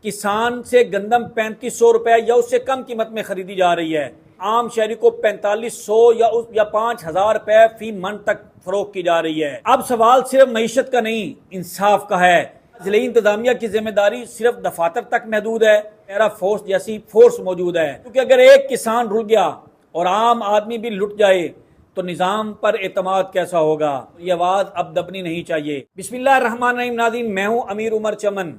किसान से गंदम 3500 रुपए या उससे कम कीमत में खरीदी जा रही है। आम शहरी को 4500 या 5000 रुपए फी मन तक फरोख्त की जा रही है। अब सवाल सिर्फ मईशत का नहीं, इंसाफ का है। जिले इंतजामिया की जिम्मेदारी सिर्फ दफातर तक महदूद है, पैरा फोर्स जैसी फोर्स मौजूद है, क्योंकि अगर एक किसान रुल गया और आम आदमी भी लुट जाए तो निज़ाम पर एतमाद कैसा होगा। ये आवाज़ अब दबनी नहीं चाहिए। बिस्मिल्लाहिर्रहमानिर्रहीम। नाज़रीन, मैं हूँ अमीर उमर चमन।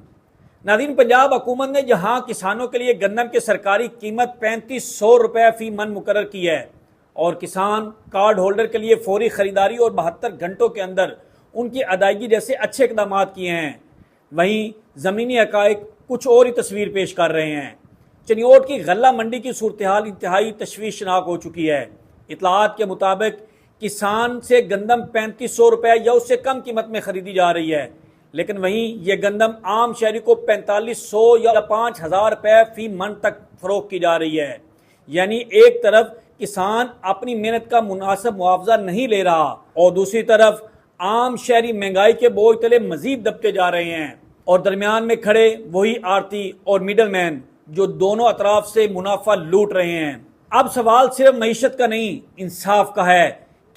नाज़रीन, पंजाब हुकूमत ने जहाँ किसानों के लिए गंदम की सरकारी कीमत 3500 रुपये फी मन मुकर्रर की है और किसान कार्ड होल्डर के लिए फौरी खरीदारी और 72 घंटों के अंदर उनकी अदायगी जैसे अच्छे इकदाम किए हैं, वहीं ज़मीनी हक़ाइक़ कुछ और ही तस्वीर पेश कर रहे हैं। चनियोट की गल्ला मंडी की सूरत हाल इंतहाई तशवीशनाक हो चुकी है। इतलात के मुताबिक किसान से गंदम 3500 रुपये या उससे कम कीमत में खरीदी जा रही है, लेकिन वहीं ये गंदम आम शहरी को 4500 या 5000 रुपये फी मन तक फरोख्त की जा रही है। यानी एक तरफ किसान अपनी मेहनत का मुनासिब मुआवजा नहीं ले रहा और दूसरी तरफ आम शहरी महंगाई के बोझ तले मजीद दबते जा रहे हैं और दरमियान में खड़े वही आरती और मिडल मैन जो दोनों अतराफ से मुनाफा लूट रहे हैं। अब सवाल सिर्फ मईशत का नहीं, इंसाफ का है।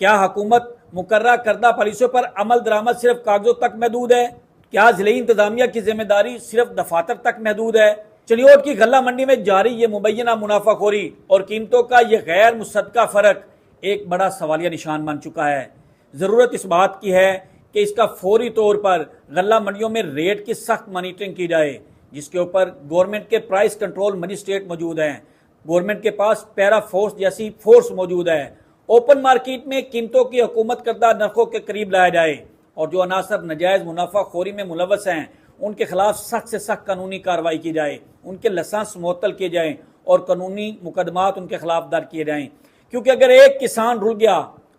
क्या हुकूमत मुकर्रर करदा पॉलिसियों पर अमल दरामद सिर्फ कागजों तक महदूद है? क्या जिले इंतजामिया की जिम्मेदारी सिर्फ दफातर तक महदूद है? चनियोट की गल्ला मंडी में जारी ये मुबैना मुनाफाखोरी और कीमतों का ये गैर मुसद्दका फ़र्क एक बड़ा सवालिया निशान बन चुका है। ज़रूरत इस बात की है कि इसका फौरी तौर पर गल्ला मंडियों में रेट की सख्त मॉनिटरिंग की जाए, जिसके ऊपर गवर्नमेंट के प्राइस कंट्रोल मजिस्ट्रेट मौजूद हैं, गवर्नमेंट के पास पैरा फोर्स जैसी फोर्स मौजूद है। ओपन मार्केट में कीमतों की हुकूमत करदा नरखों के करीब लाया जाए और जो अनासर नजायज़ मुनाफाखोरी में मुलव्वस हैं उनके खिलाफ सख्त से सख्त कानूनी कार्रवाई की जाए, उनके लाइसेंस मुअत्तल किए जाएँ और कानूनी मुकदमात उनके खिलाफ दर्ज किए जाएँ। क्योंकि अगर एक किसान रुल गया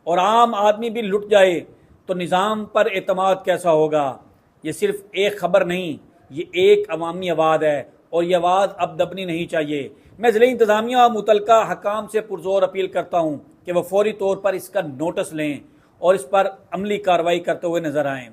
और आम आदमी भी लुट जाए तो निज़ाम पर एतमाद कैसा होगा। ये सिर्फ एक खबर नहीं, ये एक अवामी आवाज़ है और ये आवाज़ अब दबनी नहीं चाहिए। मैं ज़िले इंतज़ामिया और मुतल्लिका हकाम से पुरज़ोर अपील करता हूँ कि वह फौरी तौर पर इसका नोटिस लें और इस पर अमली कार्रवाई करते हुए नजर आएँ।